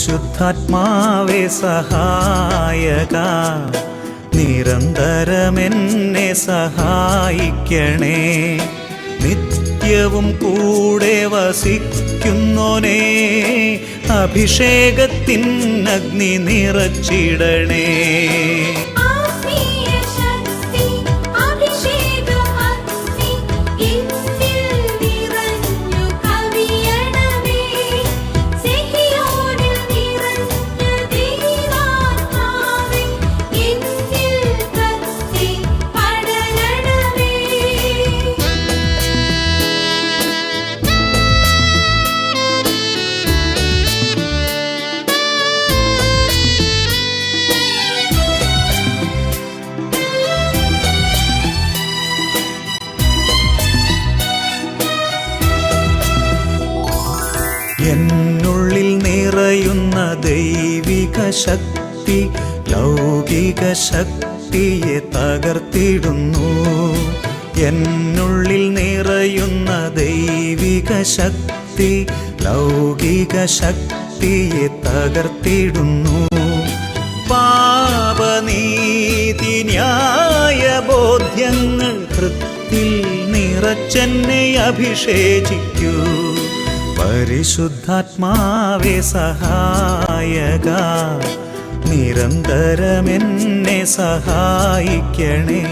പരിശുദ്ധാത്മാവേ സഹായക, നിരന്തരമെന്നെ സഹായിക്കണേ. നിത്യവും കൂടെ വസിക്കുന്നോനേ, അഭിഷേകത്തിൻ അഗ്നി നിറച്ചിടണേ. എന്നുള്ളിൽ നിറയുന്ന ദൈവിക ശക്തി ലൗകിക ശക്തിയെ തകർത്തിടുന്നു. എന്നുള്ളിൽ നിറയുന്ന ദൈവിക ശക്തി ലൗകിക ശക്തിയെ തകർത്തിടുന്നു. പാപനീതി ന്യായ ബോധ്യങ്ങൾ ഹൃത്തിൽ നിറച്ചെന്നെ അഭിഷേചിക്കൂ. പരിശുദ്ധാത്മാവേ സഹായക, നിരന്തരമെന്നെ സഹായിക്കണേ.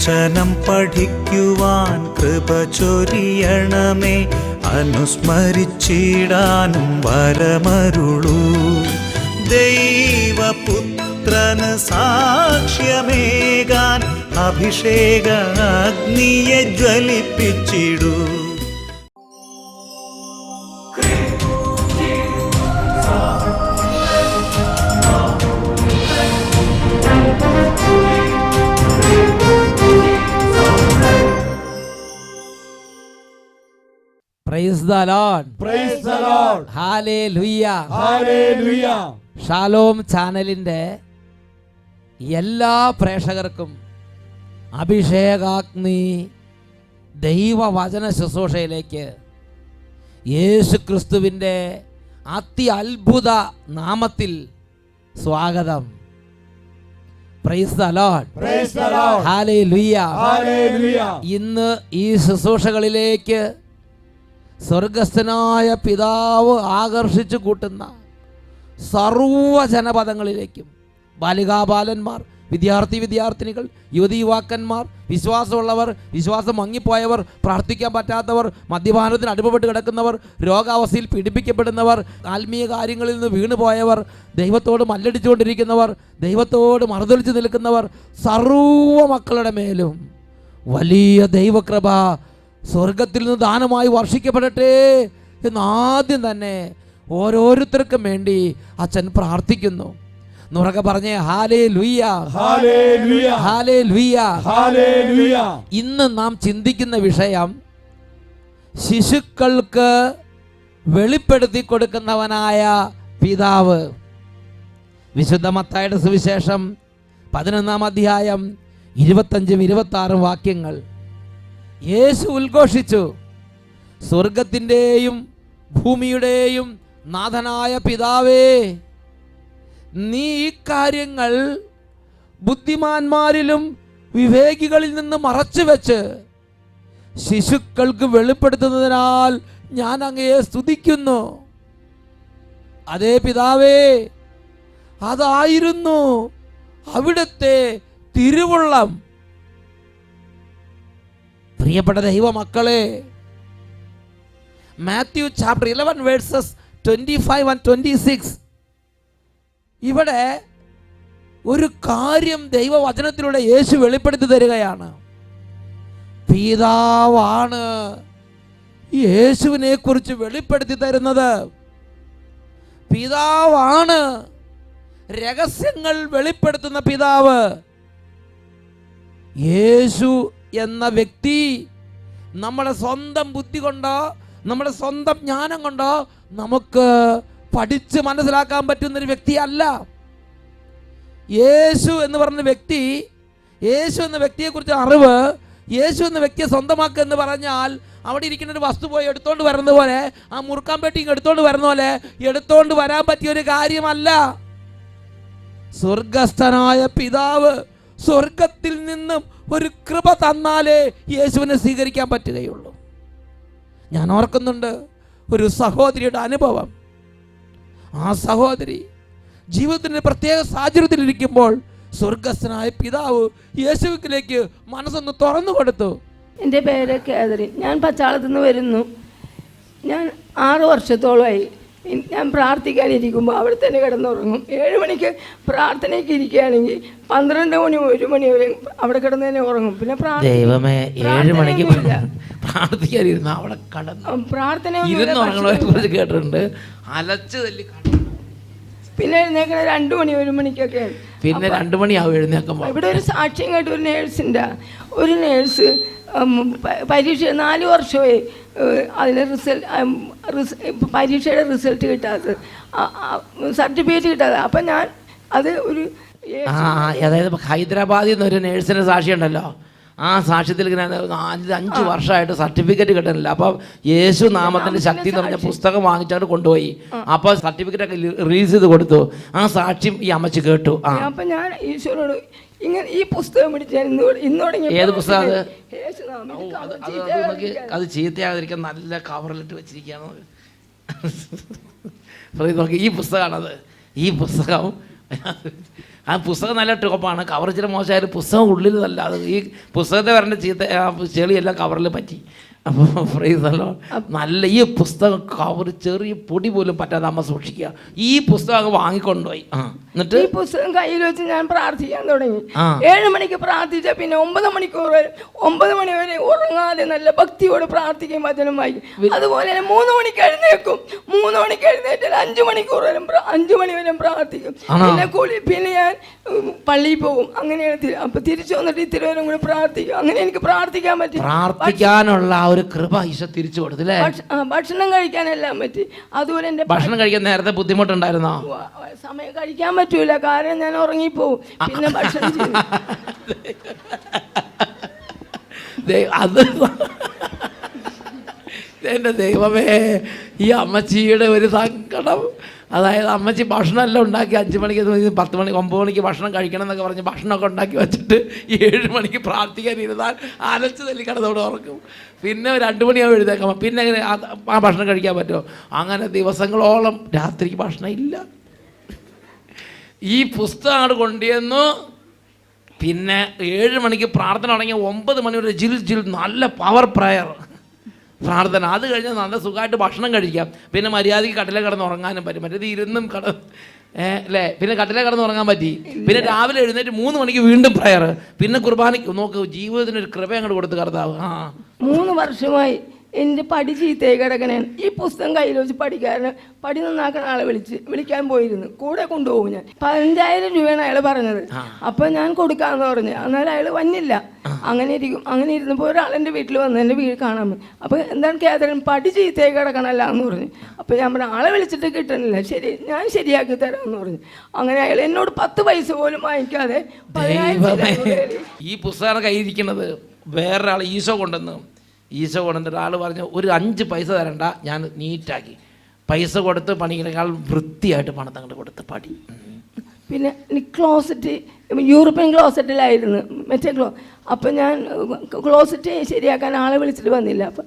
വചനം പഠിക്കുവാൻ കൃപ ചൊരിയണമേ, അനുസ്മരിച്ചിടാനും വരമരുളൂ. ദൈവപുത്രന് സാക്ഷ്യമേകാൻ അഭിഷേക അഗ്നിയെ ജ്വലിപ്പിച്ചിടൂ. Praise the Lord. Praise the Lord. Hallelujah. Hallelujah. Shalom ചാനലിൻ്റെ എല്ലാ പ്രേക്ഷകർക്കും അഭിഷേകാഗ്നി ദൈവവചന ശുശ്രൂഷയിലേക്ക് യേശു ക്രിസ്തുവിൻ്റെ അത്യത്ഭുത നാമത്തിൽ സ്വാഗതം. Praise the Lord. Praise the Lord. Hallelujah. Hallelujah. ഇന്ന് ഈ ശുശ്രൂഷകളിലേക്ക് സ്വർഗസ്ഥനായ പിതാവ് ആകർഷിച്ചു കൂട്ടുന്ന സർവ്വജനപദങ്ങളിലേക്കും ബാലികാബാലന്മാർ, വിദ്യാർത്ഥിനികൾ, യുവതി യുവാക്കന്മാർ, വിശ്വാസമുള്ളവർ, വിശ്വാസം മങ്ങിപ്പോയവർ, പ്രാർത്ഥിക്കാൻ പറ്റാത്തവർ, മദ്യപാനത്തിന് അടിമപ്പെട്ട് കിടക്കുന്നവർ, രോഗാവസ്ഥയിൽ പീഡിപ്പിക്കപ്പെടുന്നവർ, ആത്മീയ കാര്യങ്ങളിൽ നിന്ന് വീണുപോയവർ, ദൈവത്തോട് മല്ലടിച്ചുകൊണ്ടിരിക്കുന്നവർ, ദൈവത്തോട് മറുതലിച്ച് നിൽക്കുന്നവർ, സർവ്വ മക്കളുടെ മേലും വലിയ ദൈവകൃപ സ്വർഗത്തിൽ നിന്ന് ദാനമായി വർഷിക്കപ്പെടട്ടെ എന്നാദ്യം തന്നെ ഓരോരുത്തർക്കും വേണ്ടി അച്ഛൻ പ്രാർത്ഥിക്കുന്നു. നുറക്കെ പറഞ്ഞേ ഹല്ലേലൂയ, ഹല്ലേലൂയ, ഹല്ലേലൂയ, ഹല്ലേലൂയ. ഇന്ന് നാം ചിന്തിക്കുന്ന വിഷയം ശിശുക്കൾക്ക് വെളിപ്പെടുത്തി കൊടുക്കുന്നവനായ പിതാവ്. വിശുദ്ധ മത്തായിയുടെ സുവിശേഷം 11-ാം അധ്യായം 25-26 വാക്യങ്ങൾ. യേശു ഉദ്ഘോഷിച്ചു, സ്വർഗത്തിൻ്റെയും ഭൂമിയുടെയും നാഥനായ പിതാവേ, നീ ഈ കാര്യങ്ങൾ ബുദ്ധിമാന്മാരിലും വിവേകികളിൽ നിന്ന് മറച്ചു വെച്ച് ശിശുക്കൾക്ക് വെളിപ്പെടുത്തുന്നതിനാൽ ഞാൻ അങ്ങയെ സ്തുതിക്കുന്നു. അതേ പിതാവേ, അതായിരുന്നു അവിടുത്തെ തിരുവുള്ളം. പ്രിയപ്പെട്ട ദൈവമക്കളെ, മാത്യു ചാപ്റ്റർ 11 വേഴ്സസ് 25 and 26 ഇവിടെ ഒരു കാര്യം ദൈവവചനത്തിലൂടെ യേശു വെളിപ്പെടുത്തി തരികയാണ്. പിതാവാണ് യേശുവിനെ കുറിച്ച് വെളിപ്പെടുത്തി തരുന്നത്. പിതാവാണ് രഹസ്യങ്ങൾ വെളിപ്പെടുത്തുന്ന പിതാവ്. യേശു എന്ന വ്യക്തി നമ്മുടെ സ്വന്തം ബുദ്ധി കൊണ്ടോ നമ്മുടെ സ്വന്തം ജ്ഞാനം കൊണ്ടോ നമുക്ക് പഠിച്ച് മനസ്സിലാക്കാൻ പറ്റുന്നൊരു വ്യക്തിയല്ല. യേശു എന്ന് പറഞ്ഞ വ്യക്തി, യേശു എന്ന വ്യക്തിയെക്കുറിച്ച് അറിവ്, യേശു എന്ന വ്യക്തിയെ സ്വന്തമാക്കുക എന്ന് പറഞ്ഞാൽ അവിടെ ഇരിക്കുന്ന ഒരു വസ്തു പോയി എടുത്തോണ്ട് വരുന്നത് പോലെ, ആ മുറുക്കാൻ പെട്ടി എടുത്തോണ്ട് വരുന്ന പോലെ എടുത്തോണ്ട് വരാൻ പറ്റിയൊരു കാര്യമല്ല. സ്വർഗസ്ഥനായ പിതാവ് സ്വർഗത്തിൽ നിന്നും ഒരു കൃപ തന്നാലേ യേശുവിനെ സ്വീകരിക്കാൻ പറ്റുകയുള്ളൂ. ഞാൻ ഓർക്കുന്നുണ്ട് ഒരു സഹോദരിയുടെ അനുഭവം. ആ സഹോദരി ജീവിതത്തിൻ്റെ പ്രത്യേക സാഹചര്യത്തിലിരിക്കുമ്പോൾ സ്വർഗസ്ഥനായ പിതാവ് യേശുവിലേക്ക് മനസ്സൊന്ന് തുറന്നു കൊടുത്തു. എൻ്റെ പേര് കേതറി. ഞാൻ പച്ചാളത്തു നിന്ന് വരുന്നു. ഞാൻ 6 വർഷത്തോളമായി ഞാൻ പ്രാർത്ഥിക്കാനിരിക്കുമ്പോൾ അവിടെ തന്നെ കിടന്നുറങ്ങും. 7 മണിക്ക് പ്രാർത്ഥനയ്ക്ക് ഇരിക്കുകയാണെങ്കിൽ 12 മണി 1 മണി വരെ അവിടെ കിടന്ന് തന്നെ ഉറങ്ങും. പിന്നെ ദൈവമേ 7 മണിക്ക് പ്രാർത്ഥിക്കാനിരുന്ന അവിടെ പ്രാർത്ഥന കേട്ടിട്ടുണ്ട്. അലച്ചു തല്ലി പിന്നെ എഴുന്നേക്കണ 2 മണി 1 മണിക്കൊക്കെ. പിന്നെ 2 മണിയാവും എഴുന്നേക്കുമ്പോൾ. ഇവിടെ ഒരു സാക്ഷ്യം കേട്ട് ഒരു നേഴ്സിൻ്റെ ഒരു നേഴ്സ് പരീക്ഷ 4 വർഷമായി അതിന് പരീക്ഷയുടെ റിസൾട്ട് കിട്ടാത്തത്, സർട്ടിഫിക്കറ്റ് കിട്ടാതെ. അപ്പം ഞാൻ അത് ഒരു അതായത് ഹൈദരാബാദിൽ നിന്ന് ഒരു നേഴ്സിൻ്റെ സാക്ഷി ഉണ്ടല്ലോ, ആ സാക്ഷ്യത്തിൽ ഇങ്ങനെ 5 വർഷമായിട്ട് സർട്ടിഫിക്കറ്റ് കിട്ടുന്നില്ല. അപ്പം യേശു നാമത്തിൻ്റെ ശക്തി എന്ന് പറഞ്ഞ പുസ്തകം വാങ്ങിച്ചാൽ കൊണ്ടുപോയി. അപ്പോൾ സർട്ടിഫിക്കറ്റ് ഒക്കെ റിലീസ് ചെയ്ത് കൊടുത്തു. ആ സാക്ഷ്യം ഈ അമ്മച്ചി കേട്ടു. അപ്പം ഞാൻ ഈശോനോട് ഇങ്ങനെ ഈ പുസ്തകം പിടിച്ചാൽ ഇന്നോടെ. ഏത് പുസ്തകം അത് ചീത്തയാകാതിരിക്കാൻ നല്ല കവറിലിട്ട് വെച്ചിരിക്കുകയാണ്. നോക്കി, ഈ പുസ്തകമാണത്. ഈ പുസ്തകം, ആ പുസ്തകം നല്ല ടോപ്പാണ്. കവർ ഇച്ചിരി മോശമായാലും പുസ്തകം ഉള്ളിൽ നല്ല. അത് ഈ പുസ്തകത്തെ വരേണ്ട ചീത്ത ചെളിയെല്ലാം കവറിൽ പറ്റി. അപ്പോൾ ഫ്രൈസല്ലോ നല്ല ഈ പുസ്തകം കവർ ചെറിയ പൊടി പോലും പറ്റാതെ അമ്മ സൂക്ഷിക്കുക. ഈ പുസ്തകം വാങ്ങിക്കൊണ്ടുപോയി. എന്നിട്ട് ഈ പുസ്തകം കയ്യിൽ വെച്ച് ഞാൻ പ്രാർത്ഥിക്കാൻ തുടങ്ങി. 7 മണിക്ക് പ്രാർത്ഥിച്ച പിന്നെ 9 മണിക്കൂർ വരെ 9 മണി വരെ ഉറങ്ങാതെ നല്ല ഭക്തിയോട് പ്രാർത്ഥിക്കും, വചനം വായിക്കും. അതുപോലെ തന്നെ 3 മണിക്ക് എഴുന്നേക്കും. 3 മണിക്ക് എഴുന്നേറ്റാൽ 5 മണിക്കൂർ വരെ 5 മണി വരെ പ്രാർത്ഥിക്കും. പിന്നെ ഞാൻ പള്ളിയിൽ പോകും. അങ്ങനെയാണ്. അപ്പൊ തിരിച്ചു വന്നിട്ട് ഇത്തിരി നേരം കൂടെ പ്രാർത്ഥിക്കും. അങ്ങനെ എനിക്ക് പ്രാർത്ഥിക്കാൻ പറ്റും. പ്രാർത്ഥിക്കാനുള്ള ഒരു കൃപ ഈശോ തിരിച്ചു കൊടുത്തില്ലേ. ഭക്ഷണം കഴിക്കാനെല്ലാം പറ്റി. അതുപോലെ എന്റെ ഭക്ഷണം കഴിക്കാൻ നേരത്തെ ബുദ്ധിമുട്ടുണ്ടായിരുന്നോ? സമയം കഴിക്കാൻ പറ്റൂല, കാരണം ഞാൻ ഉറങ്ങിപ്പോവും. പിന്നെ ഭക്ഷണം ചെയ്യും. അത് എൻ്റെ ദൈവമേ, ഈ അമ്മച്ചിയുടെ ഒരു സങ്കടം. അതായത് അമ്മച്ചി ഭക്ഷണമെല്ലാം ഉണ്ടാക്കി 5 മണിക്ക് 10 മണി 9 മണിക്ക് ഭക്ഷണം കഴിക്കണം എന്നൊക്കെ പറഞ്ഞ് ഭക്ഷണമൊക്കെ ഉണ്ടാക്കി വെച്ചിട്ട് 7 മണിക്ക് പ്രാർത്ഥിക്കാനിരുന്നാൽ അലച്ച് തല്ലി കിടന്നോടെ ഉറക്കും. പിന്നെ 2 മണിയാവും എഴുതേക്കാം. പിന്നെ എങ്ങനെ ആ ഭക്ഷണം കഴിക്കാൻ പറ്റുമോ? അങ്ങനെ ദിവസങ്ങളോളം രാത്രിക്ക് ഭക്ഷണം ഇല്ല. ഈ പുസ്തകം അങ്ങോട്ട് കൊണ്ടുവന്നു. പിന്നെ 7 മണിക്ക് പ്രാർത്ഥന തുടങ്ങിയ 9 മണി വരെ ജിൽ ജിൽ നല്ല പവർ പ്രയർ പ്രാർത്ഥന. അത് കഴിഞ്ഞാൽ നല്ല സുഖമായിട്ട് ഭക്ഷണം കഴിക്കാം. പിന്നെ മര്യാദയ്ക്ക് കട്ടിലെ കിടന്ന് ഉറങ്ങാനും പറ്റും. മറ്റേത് ഇരുന്നും അല്ലേ, പിന്നെ കട്ടിലെ കിടന്ന് ഉറങ്ങാൻ പറ്റി. പിന്നെ രാവിലെ എഴുന്നേറ്റ് 3 മണിക്ക് വീണ്ടും പ്രയർ. പിന്നെ കുർബാനയ്ക്ക് നോക്ക്, ജീവിതത്തിനൊരു കൃപ അങ്ങോട്ട് കൊടുത്ത് കർത്താവ്. 3 വർഷമായി എൻ്റെ പടി ചീത്തയായി കിടക്കണേ. ഈ പുസ്തകം കയ്യിൽ വെച്ച് പടി നന്നാക്കുന്ന ആളെ വിളിക്കാൻ പോയിരുന്നു. കൂടെ കൊണ്ടുപോകും ഞാൻ. 15,000 രൂപയാണ് അയാൾ പറഞ്ഞത്. അപ്പം ഞാൻ കൊടുക്കാമെന്ന് പറഞ്ഞു. എന്നാലും അയാൾ വന്നില്ല. അങ്ങനെ ഇരുന്നപ്പോൾ ഒരാളെൻ്റെ വീട്ടിൽ വന്ന് എൻ്റെ വീട് കാണാൻ വന്നു. അപ്പോൾ എന്താണ് കേതരൻ, പടി ചീത്തയായി കിടക്കണമല്ല എന്ന് പറഞ്ഞു. അപ്പോൾ ഞാൻ പറഞ്ഞു ആളെ വിളിച്ചിട്ട് കിട്ടണില്ല, ശരി ഞാൻ ശരിയാക്കി തരാമെന്ന് പറഞ്ഞു. അങ്ങനെ അയാൾ എന്നോട് 10 പൈസ പോലും വാങ്ങിക്കാതെ 10,000. ഈ പുസ്തകം കയ്യിരിക്കുന്നത് വേറൊരാൾ ഈശോ കൊണ്ടുവന്നിട്ട് ഒരാൾ പറഞ്ഞു ഒരു 5 പൈസ തരണ്ട, ഞാൻ നീറ്റാക്കി പൈസ കൊടുത്ത് പണികളേക്കാൾ വൃത്തിയായിട്ട് പണം അങ്ങോട്ട് കൊടുത്ത് പടി. പിന്നെ ക്ലോസറ്റ് യൂറോപ്യൻ ക്ലോസറ്റിലായിരുന്നു മറ്റേ അപ്പം ഞാൻ ക്ലോസറ്റ് ശരിയാക്കാൻ ആളെ വിളിച്ചിട്ട് വന്നില്ല. അപ്പം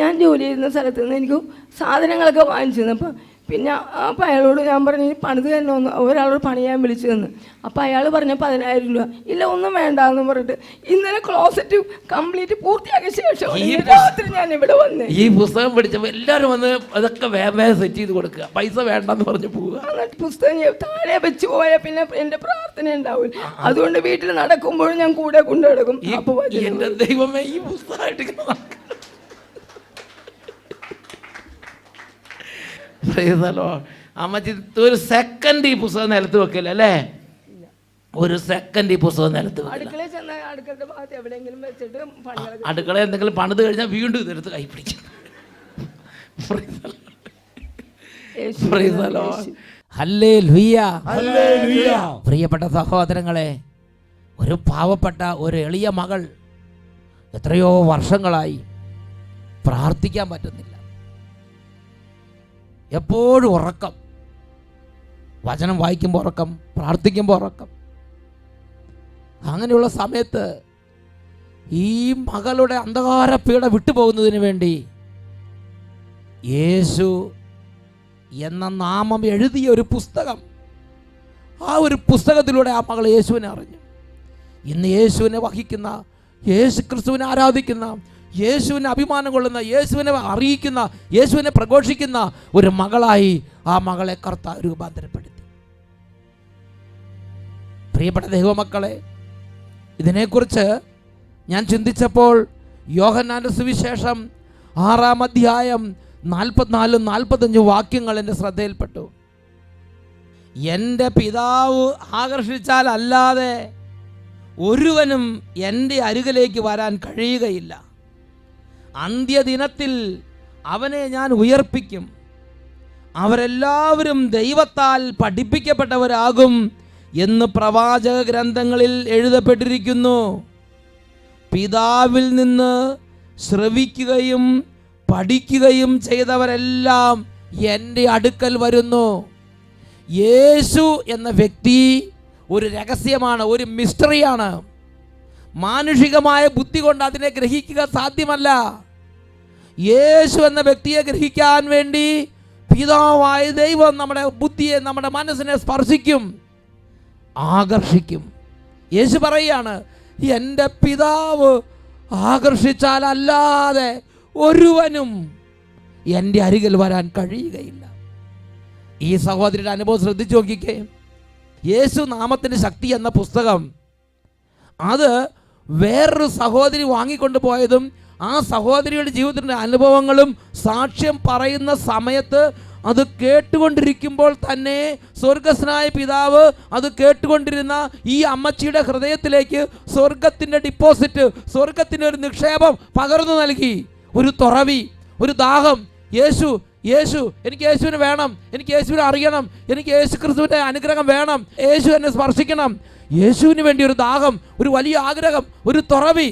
ഞാൻ ജോലി ചെയ്യുന്ന സ്ഥലത്ത് നിന്ന് എനിക്ക് സാധനങ്ങളൊക്കെ വാങ്ങിച്ചു തന്നു. അപ്പം പിന്നെ അപ്പം അയാളോട് ഞാൻ പറഞ്ഞു പണിത് തന്നെ ഒരാളോട് പണിയാൻ വിളിച്ചു തന്നു. അപ്പം അയാൾ പറഞ്ഞ 10,000 രൂപ. ഇല്ല ഒന്നും വേണ്ട എന്ന് പറഞ്ഞിട്ട് ഇന്നലെ ക്ലോസറ്റ് കംപ്ലീറ്റ് പൂർത്തിയാക്കിയ ശേഷം രാത്രി ഞാൻ ഇവിടെ വന്നേ. ഈ പുസ്തകം പഠിച്ചപ്പോൾ എല്ലാവരും വന്ന് അതൊക്കെ വേഗം സെറ്റ് ചെയ്ത് കൊടുക്കുക, പൈസ വേണ്ടെന്ന് പറഞ്ഞ് പോവുക. എന്നിട്ട് പുസ്തകം താഴെ വെച്ച് പോയാൽ പിന്നെ എൻ്റെ പ്രാർത്ഥന ഉണ്ടാവില്ല. അതുകൊണ്ട് വീട്ടിൽ നടക്കുമ്പോഴും ഞാൻ കൂടെ കൊണ്ടു നടക്കും. അപ്പോൾ എൻ്റെ ദൈവമേ, ഈ പുസ്തകമായിട്ട് Praise the Lord. അമ്മച്ചി ഒരു സെക്കൻഡ് ഈ പുസ്തകം നിലത്ത് വെക്കില്ല അല്ലേ? ഒരു സെക്കൻഡ് ഈ പുസ്തകം നിലത്ത് വെക്കില്ല. അടുക്കളയിൽ ചെന്നാൽ അടുക്കളയുടെ ഭാഗത്ത് എവിടെയെങ്കിലും വെച്ചിട്ട് പണികളൊക്കെ അടുക്കള എന്തെങ്കിലും പണിത് കഴിഞ്ഞാൽ വീണ്ടും ഇതെടുത്ത് കൈ പിടിക്കും. Praise the Lord. Hallelujah. Hallelujah. പ്രിയപ്പെട്ട സഹോദരങ്ങളെ, ഒരു പാവപ്പെട്ട ഒരു എളിയ മകൾ എത്രയോ വർഷങ്ങളായി പ്രാർത്ഥിക്കാൻ പറ്റുന്നില്ല. എപ്പോഴും ഉറക്കം, വചനം വായിക്കുമ്പോൾ ഉറക്കം, പ്രാർത്ഥിക്കുമ്പോൾ ഉറക്കം. അങ്ങനെയുള്ള സമയത്ത് ഈ മകളുടെ അന്ധകാര പീഡ വിട്ടുപോകുന്നതിന് വേണ്ടി യേശു എന്ന നാമം എഴുതിയ ഒരു പുസ്തകം, ആ ഒരു പുസ്തകത്തിലൂടെ ആ മകൾ യേശുവിനെ അറിഞ്ഞു. ഇന്ന് യേശുവിനെ വഹിക്കുന്ന, യേശു ക്രിസ്തുവിനെ ആരാധിക്കുന്ന, യേശുവിനെ അഭിമാനം കൊള്ളുന്ന, യേശുവിനെ അറിയിക്കുന്ന, യേശുവിനെ പ്രഘോഷിക്കുന്ന ഒരു മകളായി ആ മകളെ കർത്താവ് രൂപാന്തരപ്പെടുത്തി. പ്രിയപ്പെട്ട ദൈവമക്കളെ, ഇതിനെക്കുറിച്ച് ഞാൻ ചിന്തിച്ചപ്പോൾ യോഹന്നാന്റെ സുവിശേഷം 6-ാം അധ്യായം 44-45 വാക്യങ്ങൾ എൻ്റെ ശ്രദ്ധയിൽപ്പെട്ടു. എൻ്റെ പിതാവ് ആകർഷിച്ചാൽ അല്ലാതെ ഒരുവനും എൻ്റെ അരികിലേക്ക് വരാൻ കഴിയുകയില്ല. അന്ത്യദിനത്തിൽ അവനെ ഞാൻ ഉയർപ്പിക്കും. അവരെല്ലാവരും ദൈവത്താൽ പഠിപ്പിക്കപ്പെട്ടവരാകും എന്ന് പ്രവാചക ഗ്രന്ഥങ്ങളിൽ എഴുതപ്പെട്ടിരിക്കുന്നു. പിതാവിൽ നിന്ന് ശ്രവിക്കുകയും പഠിക്കുകയും ചെയ്തവരെല്ലാം എൻ്റെ അടുക്കൽ വരുന്നു. യേശു എന്ന വ്യക്തി ഒരു രഹസ്യമാണ്, ഒരു മിസ്റ്ററിയാണ്. മാനുഷികമായ ബുദ്ധി കൊണ്ട് അതിനെ ഗ്രഹിക്കുക സാധ്യമല്ല. യേശു എന്ന വ്യക്തിയെ ഗ്രഹിക്കാൻ വേണ്ടി പിതാവായ ദൈവം നമ്മുടെ ബുദ്ധിയെ, നമ്മുടെ മനസ്സിനെ സ്പർശിക്കും, ആകർഷിക്കും. യേശു പറയുകയാണ്, എൻ്റെ പിതാവ് ആകർഷിച്ചാൽ അല്ലാതെ ഒരുവനും എൻ്റെ അരികിൽ വരാൻ കഴിയുകയില്ല. ഈ സഹോദരിയുടെ അനുഭവം ശ്രദ്ധിച്ചു നോക്കിക്കേ. യേശു നാമത്തിൻ്റെ ശക്തി എന്ന പുസ്തകം അത് വേറൊരു സഹോദരി വാങ്ങിക്കൊണ്ട് പോയതും ആ സഹോദരിയുടെ ജീവിതത്തിൻ്റെ അനുഭവങ്ങളും സാക്ഷ്യം പറയുന്ന സമയത്ത് അത് കേട്ടുകൊണ്ടിരിക്കുമ്പോൾ തന്നെ സ്വർഗസ്നായ പിതാവ് അത് കേട്ടുകൊണ്ടിരുന്ന ഈ അമ്മച്ചിയുടെ ഹൃദയത്തിലേക്ക് സ്വർഗത്തിൻ്റെ ഡിപ്പോസിറ്റ്, സ്വർഗത്തിൻ്റെ ഒരു നിക്ഷേപം പകർന്നു നൽകി. ഒരു തുറവി, ഒരു ദാഹം. യേശു യേശു എനിക്ക് യേശുവിനെ വേണം, എനിക്ക് യേശുവിനെ അറിയണം, എനിക്ക് യേശു ക്രിസ്തുവിൻ്റെ അനുഗ്രഹം വേണം, യേശു എന്നെ സ്പർശിക്കണം. യേശുവിന് വേണ്ടി ഒരു ദാഹം, ഒരു വലിയ ആഗ്രഹം, ഒരു തുറവി.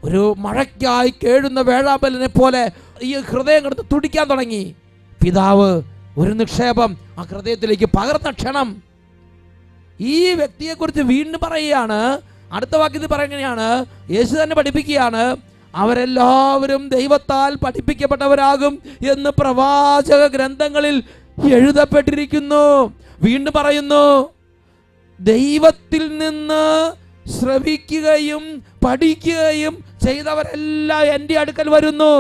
ഒരു മഴയ്ക്കായി കേഴുന്ന വേഴാമ്പലിനെ പോലെ ഈ ഹൃദയം കിടന്ന് തുടിക്കാൻ തുടങ്ങി. പിതാവ് ഒരു നിക്ഷേപം ആ ഹൃദയത്തിലേക്ക് പകർന്ന ക്ഷണം. ഈ വ്യക്തിയെക്കുറിച്ച് വീണ്ടും പറയുകയാണ്. അടുത്ത വാക്യത്തിൽ പറയുകയാണ്, യേശു തന്നെ പഠിപ്പിക്കുകയാണ്, അവരെല്ലാവരും ദൈവത്താൽ പഠിപ്പിക്കപ്പെട്ടവരാകും എന്ന് പ്രവാചക ഗ്രന്ഥങ്ങളിൽ എഴുതപ്പെട്ടിരിക്കുന്നു. വീണ്ടും പറയുന്നു, ദൈവത്തിൽ നിന്ന് ശ്രവിക്കുകയും പഠിക്കുകയും ചെയ്തവരെല്ലാം എൻ്റെ അടുക്കൽ വരുന്നു.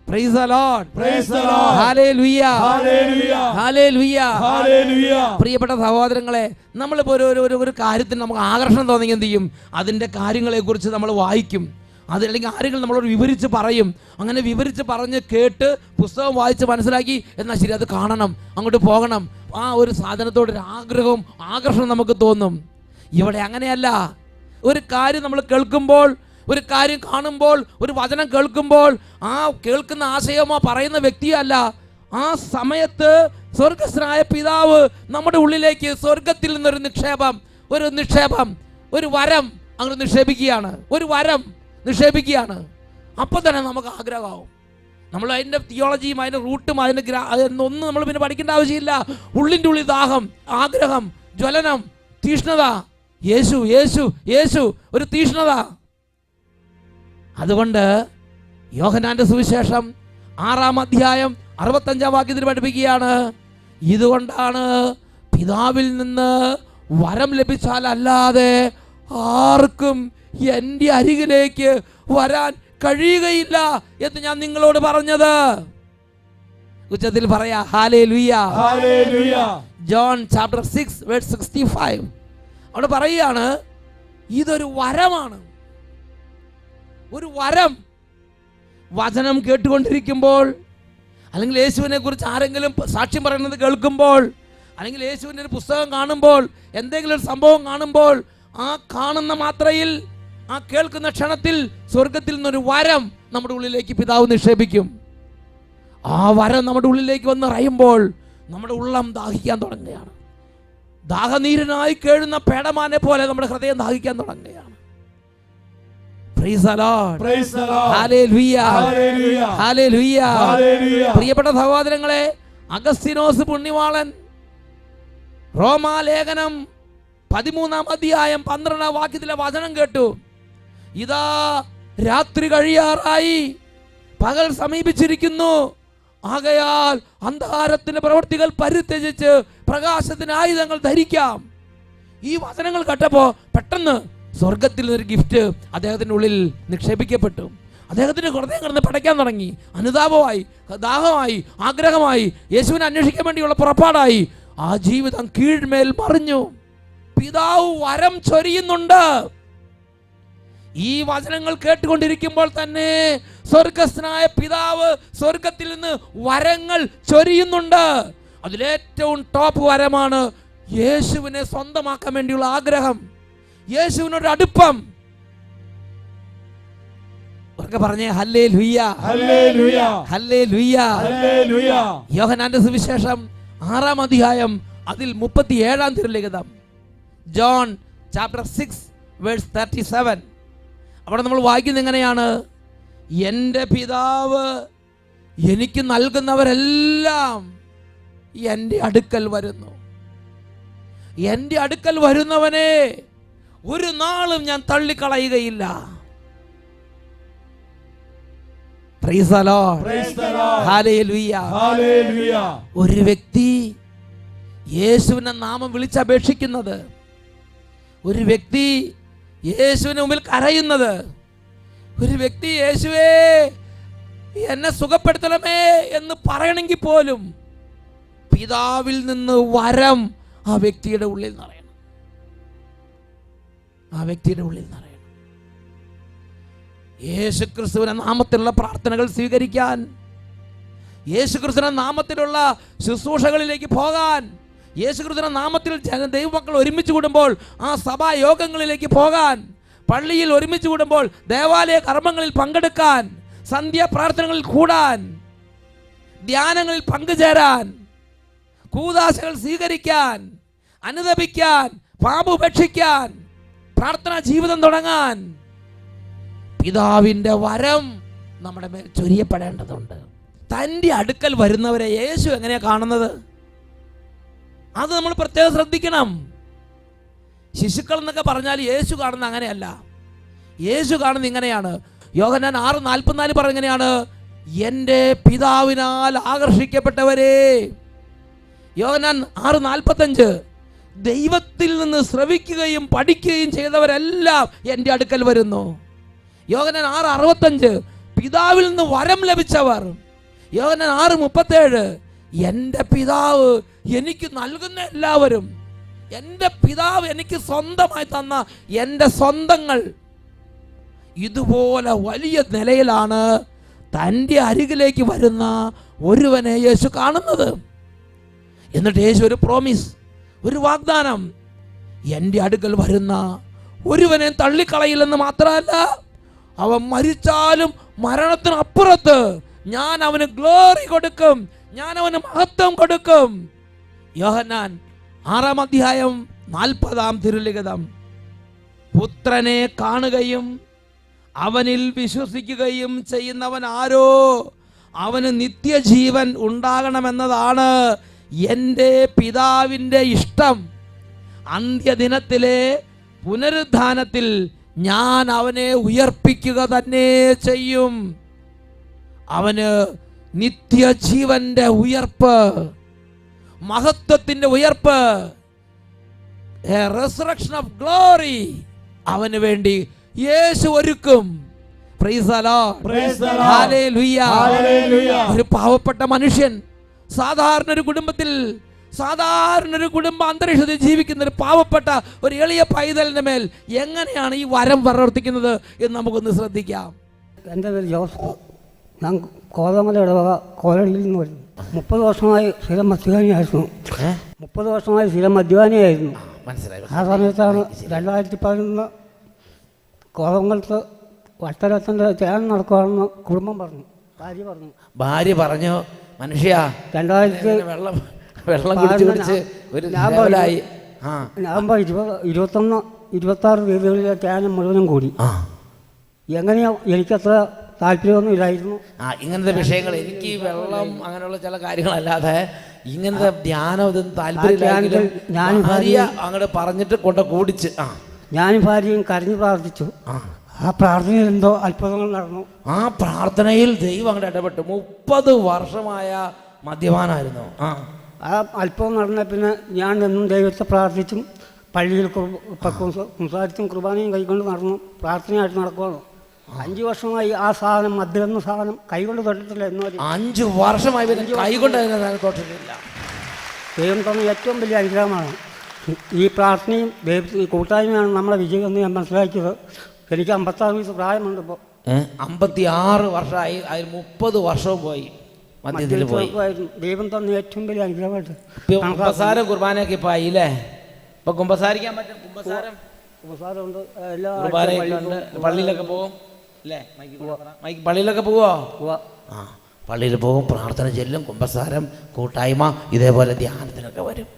Praise the Lord. Praise the Lord. Hallelujah. Hallelujah. Hallelujah. Hallelujah. പ്രിയപ്പെട്ട സഹോദരങ്ങളെ, നമ്മളിപ്പോൾ ഒരു കാര്യത്തിന് നമുക്ക് ആകർഷണം തോന്നിയെങ്കിൽ എന്ത് ചെയ്യും? അതിൻ്റെ കാര്യങ്ങളെക്കുറിച്ച് നമ്മൾ വായിക്കും, അതല്ലെങ്കിൽ ആരെങ്കിലും നമ്മളോട് വിവരിച്ച് പറയും. അങ്ങനെ വിവരിച്ച് പറഞ്ഞ് കേട്ട് പുസ്തകം വായിച്ച് മനസ്സിലാക്കി, എന്നാൽ ശരി അത് കാണണം, അങ്ങോട്ട് പോകണം, ആ ഒരു സാധനത്തോടൊരു ആഗ്രഹവും ആകർഷണം നമുക്ക് തോന്നും. ഇവിടെ അങ്ങനെയല്ല. ഒരു കാര്യം നമ്മൾ കേൾക്കുമ്പോൾ, ഒരു കാര്യം കാണുമ്പോൾ, ഒരു വചനം കേൾക്കുമ്പോൾ ആ കേൾക്കുന്ന ആശയമോ പറയുന്ന വ്യക്തിയോ അല്ല, ആ സമയത്ത് സ്വർഗസ്നായ പിതാവ് നമ്മുടെ ഉള്ളിലേക്ക് സ്വർഗത്തിൽ നിന്നൊരു നിക്ഷേപം, ഒരു വരം അങ്ങനെ നിക്ഷേപിക്കുകയാണ്. ഒരു വരം നിക്ഷേപിക്കുകയാണ്. അപ്പം തന്നെ നമുക്ക് ആഗ്രഹമാവും. നമ്മൾ അതിൻ്റെ തിയോളജിയും അതിൻ്റെ റൂട്ടും ഒന്നും നമ്മൾ പിന്നെ പഠിക്കേണ്ട ആവശ്യമില്ല. ഉള്ളിൻ്റെ ഉള്ളിൽ ദാഹം, ആഗ്രഹം, ജ്വലനം, തീഷ്ണത. യേശു യേശു യേശു, ഒരു തീഷ്ണത. അതുകൊണ്ട് യോഹന്നാന്റെ സുവിശേഷം 6-ാം അധ്യായം 65-ാം വാക്യത്തിൽ പഠിപ്പിക്കുകയാണ്, ഇതുകൊണ്ടാണ് പിതാവിൽ നിന്ന് വരം ലഭിച്ചാൽ അല്ലാതെ ആർക്കും എൻ്റെ അരികിലേക്ക് വരാൻ കഴിയുകയില്ല എന്ന് ഞാൻ നിങ്ങളോട് പറഞ്ഞത്. ഉച്ചത്തിൽ പറയാ hallelujah. Hallelujah. John chapter 6 verse 65 അവിടെ പറയുകയാണ്, ഇതൊരു വരമാണ്, ഒരു വരം. വചനം കേട്ടുകൊണ്ടിരിക്കുമ്പോൾ അല്ലെങ്കിൽ യേശുവിനെ കുറിച്ച് ആരെങ്കിലും സാക്ഷ്യം പറയുന്നത് കേൾക്കുമ്പോൾ, അല്ലെങ്കിൽ യേശുവിൻ്റെ ഒരു പുസ്തകം കാണുമ്പോൾ, എന്തെങ്കിലും ഒരു സംഭവം കാണുമ്പോൾ, ആ കാണുന്ന മാത്രയിൽ, ആ കേൾക്കുന്ന ക്ഷണത്തിൽ സ്വർഗത്തിൽ നിന്നൊരു വരം നമ്മുടെ ഉള്ളിലേക്ക് പിതാവ് നിക്ഷേപിക്കും. ആ വരം നമ്മുടെ ഉള്ളിലേക്ക് വന്ന് നിറയുമ്പോൾ നമ്മുടെ ഉള്ളം ദാഹിക്കാൻ തുടങ്ങുകയാണ്. ദാഹനീരനായി കേഴുന്ന പേടമാനെ പോലെ നമ്മുടെ ഹൃദയം ദാഹിക്കാൻ തുടങ്ങുകയാണ്. Praise the Lord. Praise the Lord. Hallelujah. Hallelujah. Hallelujah. Hallelujah. പ്രിയപ്പെട്ട സഹോദരങ്ങളെ, അഗസ്തീനോസ് പുണ്യവാളൻ റോമാലേഖനം 13-ാം അധ്യായം 12-ാം വാക്യത്തിലെ വചനം കേട്ടു. ഇതാ രാത്രി കഴിയാറായി, പകൽ സമീപിച്ചിരിക്കുന്നു, ആകയാൽ അന്ധകാരത്തിന്റെ പ്രവൃത്തികൾ പരിത്യജിച്ച് പ്രകാശത്തിന് ആയുധങ്ങൾ ധരിക്കാം. ഈ വചനങ്ങൾ കേട്ടപ്പോൾ പെട്ടെന്ന് സ്വർഗത്തിൽ നിന്നൊരു ഗിഫ്റ്റ് അദ്ദേഹത്തിൻ്റെ ഉള്ളിൽ നിക്ഷേപിക്കപ്പെട്ടു. അദ്ദേഹത്തിൻ്റെ ഹൃദയം കിടന്ന് പടയ്ക്കാൻ തുടങ്ങി. അനുതാപമായി, ദാഹമായി, ആഗ്രഹമായി, യേശുവിനെ അന്വേഷിക്കാൻ വേണ്ടിയുള്ള പുറപ്പാടായി. ആ ജീവിതം കീഴ്മേൽ മറിഞ്ഞു. പിതാവ് വരം ചൊരിയുന്നുണ്ട്. ഈ വചനങ്ങൾ കേട്ടുകൊണ്ടിരിക്കുമ്പോൾ തന്നെ സ്വർഗസ്ഥനായ പിതാവ് സ്വർഗത്തിൽ നിന്ന് വരങ്ങൾ ചൊരിയുന്നുണ്ട്. അതിലേറ്റവും ടോപ്പ് വരമാണ് യേശുവിനെ സ്വന്തമാക്കാൻ വേണ്ടിയുള്ള ആഗ്രഹം, യേശുവിനോട് അടുപ്പം. പറഞ്ഞേ ഹല്ലേലൂയ, ഹല്ലേലൂയ, ഹല്ലേലൂയ, ഹല്ലേലൂയ. യോഹന്നാന്റെ സുവിശേഷം 6-ാം അധ്യായം അതിൽ 37-ാം തിരുലിഖിതം, ജോൺ ചാപ്റ്റർ 6:37. അവിടെ നമ്മൾ വായിക്കുന്നത് എങ്ങനെയാണ്? എൻ്റെ പിതാവ് എനിക്ക് നൽകുന്നവരെല്ലാം എൻ്റെ അടുക്കൽ വരുന്നു. എൻ്റെ അടുക്കൽ വരുന്നവനെ ഒരു നാളും ഞാൻ തള്ളിക്കളയുകയില്ല. Praise the Lord. Praise the Lord. Hallelujah. Hallelujah. ഒരു വ്യക്തി യേശുവിന്റെ നാമം വിളിച്ചപേക്ഷിക്കുന്നത്, ഒരു വ്യക്തി യേശുവിന് മുമ്പിൽ കരയുന്നത്, ഒരു വ്യക്തി യേശുവേ എന്നെ സുഖപ്പെടുത്തണമേ എന്ന് പറയണമെങ്കിൽ പോലും പിതാവിൽ നിന്ന് വരം ആ വ്യക്തിയുടെ ഉള്ളിൽ നിറയണം. ആ വ്യക്തിയുടെ ഉള്ളിൽ നിറയണം. യേശുക്രിസ്തുവിന്റെ നാമത്തിലുള്ള പ്രാർത്ഥനകൾ സ്വീകരിക്കാൻ, യേശുക്രിസ്തുവിന്റെ നാമത്തിലുള്ള ശുശ്രൂഷകളിലേക്ക് പോകാൻ, യേശുക്രിസ്തുവിന്റെ നാമത്തിൽ ദൈവമക്കൾ ഒരുമിച്ച് കൂടുമ്പോൾ ആ സഭാ യോഗങ്ങളിലേക്ക് പോകാൻ, പള്ളിയിൽ ഒരുമിച്ച് കൂടുമ്പോൾ ദേവാലയ കർമ്മങ്ങളിൽ പങ്കെടുക്കാൻ, സന്ധ്യാ പ്രാർത്ഥനകളിൽ കൂടാൻ, ധ്യാനങ്ങളിൽ പങ്കുചേരാൻ, കൂദാശകൾ സ്വീകരിക്കാൻ, അനുതപിക്കാൻ, പാപം ഉപേക്ഷിക്കാൻ, പ്രാർത്ഥനാ ജീവിതം തുടങ്ങാൻ പിതാവിൻ്റെ വരം നമ്മുടെ മേൽ ചൊരിയപ്പെടേണ്ടതുണ്ട്. തൻ്റെ അടുക്കൽ വരുന്നവരെ യേശു എങ്ങനെയാണ് കാണുന്നത്? അത് നമ്മൾ പ്രത്യേകം ശ്രദ്ധിക്കണം. ശിശുക്കൾ എന്നൊക്കെ പറഞ്ഞാൽ യേശു കാണുന്നത് അങ്ങനെയല്ല. യേശു കാണുന്നത് ഇങ്ങനെയാണ്. യോഹന്നാൻ 6:44 പറഞ്ഞെങ്ങനെയാണ്? എൻ്റെ പിതാവിനാൽ ആകർഷിക്കപ്പെട്ടവരെ. യോഹന്നാൻ 6:45 ദൈവത്തിൽ നിന്ന് ശ്രവിക്കുകയും പഠിക്കുകയും ചെയ്തവരെല്ലാം എൻ്റെ അടുക്കൽ വരുന്നു. യോഹന്നാൻ 6:65 പിതാവിൽ നിന്ന് വരം ലഭിച്ചവർ. യോഹന്നാൻ 6:37 എൻ്റെ പിതാവ് എനിക്ക് നൽകുന്ന എല്ലാവരും, എൻ്റെ പിതാവ് എനിക്ക് സ്വന്തമായി തന്ന എൻ്റെ സ്വന്തങ്ങൾ. ഇതുപോലെ വലിയ നിലയിലാണ് തൻ്റെ അരികിലേക്ക് വരുന്ന ഒരുവനെ യേശു കാണുന്നത്. എന്നിട്ട് യേശു ഒരു പ്രോമിസ്, ഒരു വാഗ്ദാനം, എൻ്റെ അടുക്കൽ വരുന്ന ഒരുവനെ തള്ളിക്കളയില്ലെന്ന് മാത്രമല്ല, അവൻ മരിച്ചാലും മരണത്തിനപ്പുറത്ത് ഞാൻ അവന് ഗ്ലോറി കൊടുക്കും, ഞാൻ അവന് മഹത്വം കൊടുക്കും. യോഹന്നാൻ 6-ാം അധ്യായം 40-ാം തിരുലിഖിതം, പുത്രനെ കാണുകയും അവനിൽ വിശ്വസിക്കുകയും ചെയ്യുന്നവൻ ആരോ അവന് നിത്യജീവൻ ഉണ്ടാകണമെന്നതാണ് എൻ്റെ പിതാവിൻ്റെ ഇഷ്ടം. അന്ത്യദിനത്തിലെ പുനരുദ്ധാനത്തിൽ ഞാൻ അവനെ ഉയർപ്പിക്കുക തന്നെ ചെയ്യും. അവന് നിത്യജീവന്റെ ഉയർപ്പ്, മഹത്വത്തിന്റെ ഉയർപ്പ്, a resurrection of glory അവന് വേണ്ടി യേശു ഒരുക്കും. Praise the Lord. Praise the Lord. Hallelujah. Hallelujah. ഒരു പാവപ്പെട്ട മനുഷ്യൻ സാധാരണ ഒരു കുടുംബത്തിൽ, സാധാരണ ഒരു കുടുംബ അന്തരീക്ഷത്തിൽ ജീവിക്കുന്ന ഒരു പാവപ്പെട്ട ഒരു എളിയ പൈതലിന്റെ മേൽ എങ്ങനെയാണ് ഈ വരം പ്രവർത്തിക്കുന്നത് എന്ന് നമുക്കൊന്ന് ശ്രദ്ധിക്കാം. എൻ്റെ പേര് ജോസ്. ഞാൻ കോതമംഗലം ഇടവക കോലടിയിൽ നിന്ന് വരുന്നു. 30 വർഷമായി സ്ഥിരം മദ്യപാനിയായിരുന്നു. 30 വർഷമായി സ്ഥിരം മദ്യപാനിയായിരുന്നു. മനസ്സിലായി. ആ സമയത്താണ് 2011 കോതമംഗലത്ത് വട്ടരത്തിൻ്റെ ധ്യാനം നടക്കുവാണെന്ന് കുടുംബം പറഞ്ഞു, ഭാര്യ പറഞ്ഞു. മനുഷ്യ 2000 വെള്ളം കുടിച്ച് ഒരു ലെവലായി. നവംബർ 21, 26 തീയതികളിലെ ധ്യാനം മുഴുവനും കൂടി. എങ്ങനെയോ എനിക്കത്ര താല്പര്യമൊന്നും ഇല്ലായിരുന്നു. ഇങ്ങനത്തെ വിഷയങ്ങൾ എനിക്ക് വെള്ളം അങ്ങനെയുള്ള ചില കാര്യങ്ങളല്ലാതെ ഇങ്ങനത്തെ ധ്യാനം ഇതൊന്നും താല്പര്യമില്ലെങ്കിലും അങ്ങോട്ട് പറഞ്ഞിട്ട് കൊണ്ട് കൂടിച്ച് ഞാനും ഭാര്യയും കരഞ്ഞു പ്രാർത്ഥിച്ചു. ആ പ്രാർത്ഥനയിൽ എന്തോ അത്ഭുതങ്ങൾ നടന്നു. ആ പ്രാർത്ഥനയിൽ ദൈവം അങ്ങോട്ട് ഇടപെട്ടു. 30 വർഷമായ മദ്യപാനായിരുന്നു. ആ അത്ഭുതം നടന്ന പിന്നെ ഞാൻ എന്നും ദൈവത്തെ പ്രാർത്ഥിച്ചും പള്ളിയിൽ സംസാരിച്ചും കുർബാനയും കൈകൊണ്ട് നടന്നു പ്രാർത്ഥനയായിട്ട് നടക്കുകയാണ്. 5 വർഷമായി ആ സാധനം മദ്യം എന്ന സാധനം കൈകൊണ്ട് തൊട്ടിട്ടില്ല. 5 വർഷമായി കൈകൊണ്ട് തൊട്ടിട്ടില്ല. ദൈവം തന്ന ഏറ്റവും വലിയ അനുഗ്രഹമാണ് ഈ പ്രാർത്ഥനയും ദൈവത്തിന് കൂട്ടായ്മയാണ് നമ്മളെ വിജയം എന്ന് ഞാൻ മനസ്സിലാക്കിയത്. എനിക്ക് 56 വയസ്സ് പ്രായമുണ്ട്. ഇപ്പോൾ 56 വർഷമായി. അതിൽ 30 വർഷവും പോയി മദ്യത്തിൽ പോയി. ദൈവം തന്ന ഏറ്റവും വലിയ അനുഗ്രഹമായിട്ട് കുമ്പസാരം കുർബാനയൊക്കെ ഇപ്പൊ ആയില്ലേ? ഇപ്പൊ കുമ്പസാരിക്കാൻ പറ്റും. കുമ്പസാരമുണ്ട്, എല്ലാ പള്ളിയിലൊക്കെ പോകും അല്ലേ? പള്ളിയിലൊക്കെ പോവോ? പള്ളിയിൽ പോകും, പ്രാർത്ഥന ചെല്ലും, കുമ്പസാരം, കൂട്ടായ്മ, ഇതേപോലെ ധ്യാനത്തിനൊക്കെ വരും.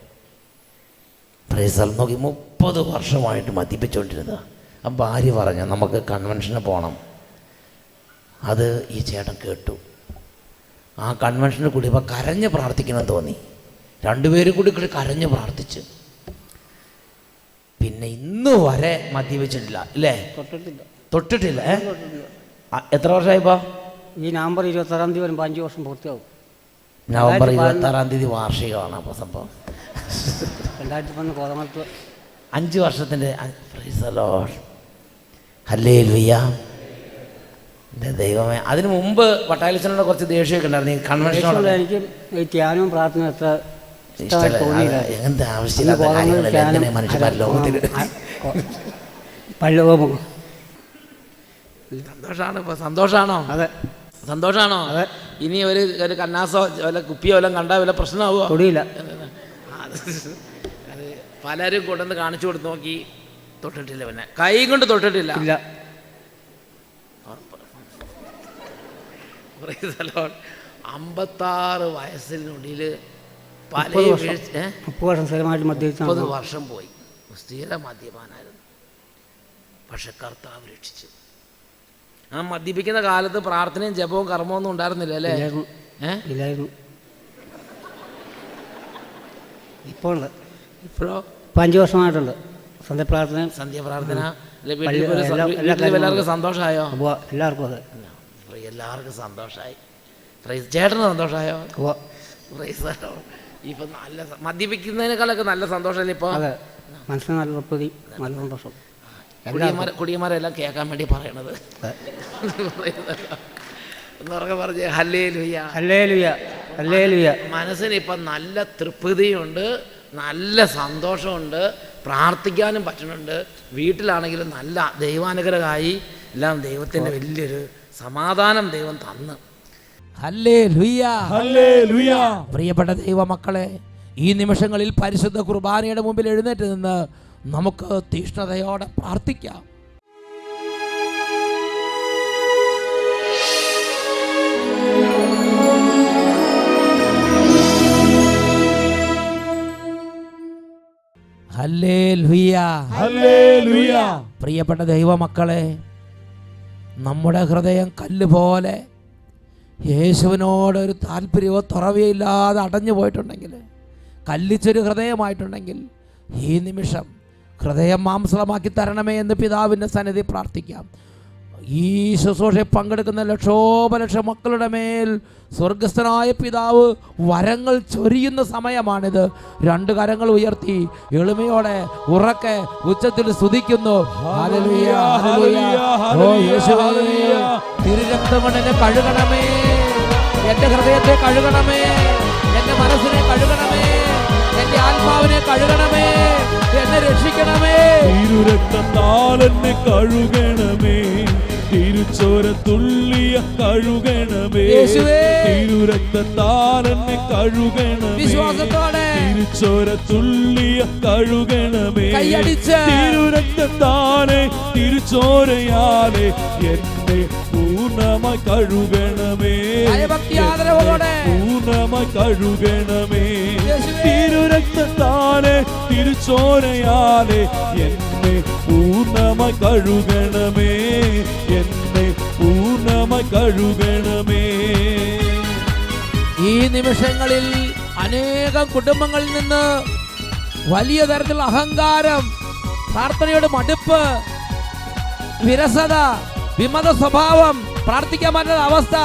പ്രൈസ് നോക്കി 30 വർഷമായിട്ട് മദ്യപിച്ചുകൊണ്ടിരുന്നത്. അപ്പം ഭാര്യ പറഞ്ഞു നമുക്ക് കൺവെൻഷന് പോകണം. അത് ഈ ചേട്ടൻ കേട്ടു. ആ കൺവെൻഷന് കൂടി ഇപ്പോൾ കരഞ്ഞ് പ്രാർത്ഥിക്കണം തോന്നി. 2 പേരും കൂടി കരഞ്ഞ് പ്രാർത്ഥിച്ചു. പിന്നെ ഇന്ന് വരെ മദ്യപിച്ചിട്ടില്ല അല്ലേ? തൊട്ടിട്ടില്ല. എത്ര വർഷമായിപ്പോൾ? ഈ നവംബർ 26 തീയതി വരുമ്പോൾ 5 വർഷം പൂർത്തിയാവും. നവംബർ 26 തീയതി വാർഷികമാണ്. അപ്പോൾ സംഭവം 2011 കോതമംഗലത്ത് 5 വർഷത്തിൻ്റെ. ഹല്ലേലൂയ. എൻ്റെ ദൈവമേ. അതിന് മുമ്പ് വട്ടാലിച്ചനോട് കുറച്ച് ദേഷ്യമൊക്കെ ഉണ്ടായിരുന്നു ഈ കൺവെൻഷനോട്. എനിക്ക് ഈ ധ്യാനവും പ്രാർത്ഥന എത്ര ഇഷ്ടമായി. എങ്ങനത്തെ ആവശ്യമില്ലാത്ത കാര്യങ്ങൾ മനുഷ്യന്മാർ ലോകത്തിൽ. സന്തോഷമാണ്. ഇപ്പോൾ സന്തോഷമാണോ? അതെ, സന്തോഷമാണോ? അതെ. ഇനി ഒരു കന്നാസോ വല്ല കുപ്പിയോ വല്ലതും കണ്ടാൽ വല്ല പ്രശ്നമാവുമോ? തൊടിയില്ല. അത് പലരും കൊണ്ടുവന്ന് കാണിച്ചു കൊടുത്ത് നോക്കി, തൊട്ടിട്ടില്ല. പിന്നെ കൈ കൊണ്ട് തൊട്ടിട്ടില്ല. 56 വയസ്സിനുള്ളിൽ 30 വർഷം പോയി. സ്ഥിര മദ്യപാനായിരുന്നു. പക്ഷെ കർത്താവ് രക്ഷിച്ചു. ആ മദ്യപിക്കുന്ന കാലത്ത് പ്രാർത്ഥനയും ജപവും കർമ്മമൊന്നും ഉണ്ടായിരുന്നില്ല അല്ലേ? ഇല്ലായിരുന്നു. ഇപ്പോഴോ 5 വർഷമായിട്ടുണ്ട് സന്ധ്യാപ്രാർത്ഥന. എല്ലാവർക്കും സന്തോഷമായോ? എല്ലാവർക്കും അതെ. എല്ലാവർക്കും സന്തോഷമായി. ചേട്ടന് സന്തോഷമായോ? ഇപ്പം നല്ല മദ്യപിക്കുന്നതിനേക്കാളൊക്കെ നല്ല സന്തോഷമല്ലേ ഇപ്പോൾ? മനസ്സിന് നല്ല തൃപ്തി, നല്ല സന്തോഷം. കുടിയന്മാരെല്ലാം കേൾക്കാൻ വേണ്ടി പറയണത് എന്നൊക്കെ പറഞ്ഞ് ഹല്ലേലൂയ, ഹല്ലേലൂയ, ഹല്ലേലൂയ. മനസ്സിന് ഇപ്പം നല്ല തൃപ്തിയുണ്ട്, നല്ല സന്തോഷമുണ്ട്, പ്രാർത്ഥിക്കാനും പറ്റുന്നുണ്ട്. വീട്ടിലാണെങ്കിലും നല്ല ദൈവാനുഗ്രഹമായി എല്ലാം ദൈവത്തിൻ്റെ വലിയൊരു സമാധാനം ദൈവം തന്ന്. Hallelujah, hallelujah. പ്രിയപ്പെട്ട ദൈവമക്കളെ, ഈ നിമിഷങ്ങളിൽ പരിശുദ്ധ കുർബാനയുടെ മുമ്പിൽ എഴുന്നേറ്റ് നിന്ന് നമുക്ക് തീഷ്ണതയോടെ പ്രാർത്ഥിക്കാം. Hallelujah, hallelujah. പ്രിയപ്പെട്ട ദൈവമക്കളെ, നമ്മുടെ ഹൃദയം കല്ല് പോലെ യേശുവിനോടൊരു താല്പര്യമോ തുറവയോ ഇല്ലാതെ അടഞ്ഞു പോയിട്ടുണ്ടെങ്കിൽ, കല്ലിച്ചൊരു ഹൃദയമായിട്ടുണ്ടെങ്കിൽ, ഈ നിമിഷം ഹൃദയം മാംസളമാക്കി തരണമേ എന്ന് പിതാവിൻ്റെ സന്നിധി പ്രാർത്ഥിക്കാം. ഈ ശുശ്രൂഷയിൽ പങ്കെടുക്കുന്ന ലക്ഷോപലക്ഷം മക്കളുടെ മേൽ സ്വർഗസ്ഥനായ പിതാവ് വരങ്ങൾ ചൊരിയുന്ന സമയമാണിത്. 2 കരങ്ങൾ ഉയർത്തി എളിമയോടെ ഉറക്കെ ഉച്ചത്തിൽ സ്തുതിക്കുന്നു. Hallelujah, hallelujah. ഓ യേശുവേ, തിരുരക്തം കൊണ്ട് എന്നെ കഴുകണമേ, എൻ്റെ ഹൃദയത്തെ കഴുകണമേ, എൻ്റെ മനസ്സിനെ കഴുകണമേ, എൻ്റെ ആത്മാവിനെ കഴുകണമേ, എന്നെ രക്ഷിക്കണമേ. തിരുരക്തത്താൽ എന്നെ കഴുകണമേ, തിരു തിരുച്ചോര തുള്ളിയ കഴുകണമേ, തിരുരക്തത്താൽ എന്നെ കഴുകണമേ, വിശ്വാസത്തോടെ തിരുച്ചോര തുള്ളിയ കഴുകണമേ, തിരുരക്തത്താലെ തിരുച്ചോരയാലെ എന്നെ പൂർണ്ണമായി കഴുകണമേ, പൂർണ്ണമായി കഴുകണമേ, തിരുരക്തത്താലെ തിരുച്ചോരയാലെ എന്നെ പൂർണ്ണമായി കഴുകണമേ, എന്നെ പൂർണ്ണമായി കഴുകണമേ. ഈ നിമിഷങ്ങളിൽ അനേകം കുടുംബങ്ങളിൽ നിന്ന് വലിയ തരത്തിലുള്ള അഹങ്കാരം, പ്രാർത്ഥനയുടെ മടുപ്പ്, വിരസത, വിമത സ്വഭാവം, പ്രാർത്ഥിക്കാൻ പറ്റാത്ത അവസ്ഥ,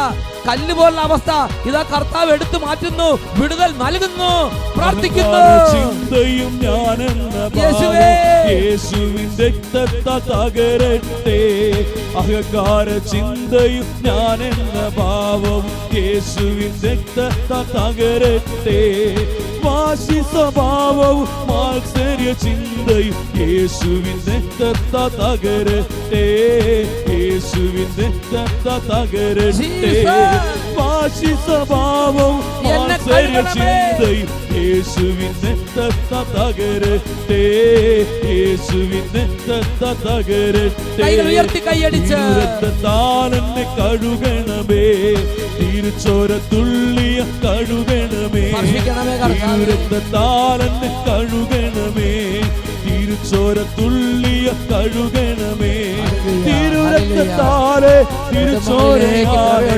കല്ലുപോലുള്ള അവസ്ഥ ഇതാ കർത്താവ് എടുത്തു മാറ്റുന്നു, വിടുതൽ നൽകുന്നു. പ്രാർത്ഥിക്കുന്നു. ചിന്തയും ഞാനെന്ന യേശുവിന്റെ രക്തത്താൽ തകരട്ടെ, അഹങ്കാര ചിന്തയും ഞാനെന്ന ഭാവം യേശുവിന്റെ രക്തത്താൽ തകരട്ടെ, വാശി സ്വഭാവവും മാത്സര്യ ചിന്തയും യേശുവിന്റെ രക്തത്താൽ തകരട്ടെ, യേശുവിന്റെ രക്തത്താൽ തകരട്ടെ, വാശി സ്വഭാവവും മാത്സര്യ ചിന്തയും യേശുവിന്റെ രക്തത്താൽ തകരട്ടെ, യേശുവിന്റെ രക്തത്താൽ തകരട്ടെ, രക്തത്താൽ എന്നെ കഴുകണമേ, തിരുച്ചോര തുള്ളിയ കഴുകണമേ, രക്തത്താൽ എന്നെ കഴുകണമേ, തിരുച്ചോര തുള്ളിയ കഴുകണമേ, തിരുരക്തത്താലെ തിരുച്ചോരയാലെ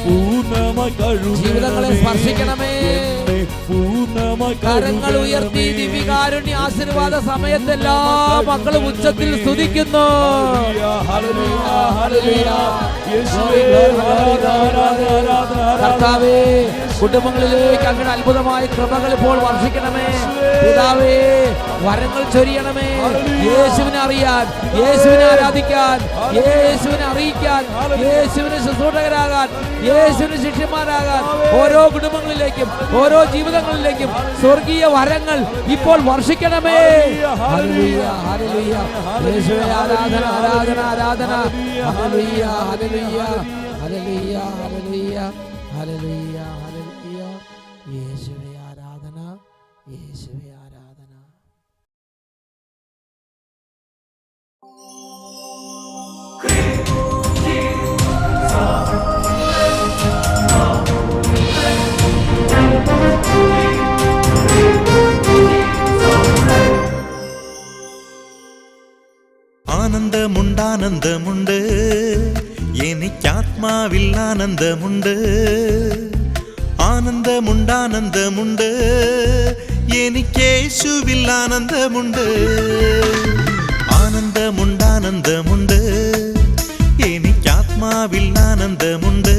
പൂർണ്ണമായി കഴുകണമേ, പൂർണ്ണമായി കരങ്ങൾ ഉയർത്തി ദിവ്യകാരുണ്യ ആശീർവാദ സമയത്ത് എല്ലാ മക്കളും ഉച്ചത്തിൽ സ്തുതിക്കുന്നു. കർത്താവേ, കുടുംബങ്ങളിലേക്ക് അങ്ങനെ അത്ഭുതമായ കൃപകൾ ഇപ്പോൾ വർഷിക്കണമേ. പിതാവേ, വരങ്ങൾ ചൊരിയണമേ. യേശുവിനെ അറിയാൻ, യേശുവിനെ ആരാധിക്കാൻ, യേശുവിനെ അറിയിക്കാൻ, യേശുവിന് ശുശ്രൂഷകരാകാൻ, യേശുവിന് ശിഷ്യന്മാരാകാൻ ഓരോ കുടുംബങ്ങളിലേക്കും ഓരോ ജീവിതങ്ങളിലേക്കും സ്വർഗീയ വരങ്ങൾ ഇപ്പോൾ വർഷിക്കണമേ. Hallelujah, hallelujah. യേശുവേ ആരാധന, ആരാധന, ആരാധന. Hallelujah, hallelujah, hallelujah, hallelujah, hallelujah, hallelujah. യേശുവേ ആരാധന, യേശുവേ ആരാധന. ആനന്ദമുണ്ടാനന്ദമുണ്ട്, എനിക്കാത്മാവിൽ ആനന്ദമുണ്ട്, ആനന്ദമുണ്ടാനന്ദമുണ്ട്, എനിക്കേശുവിൽ ആനന്ദമുണ്ട്, ആനന്ദമുണ്ടാനന്ദമുണ്ട്, എനിക്കാത്മാവിൽ ആനന്ദമുണ്ട്,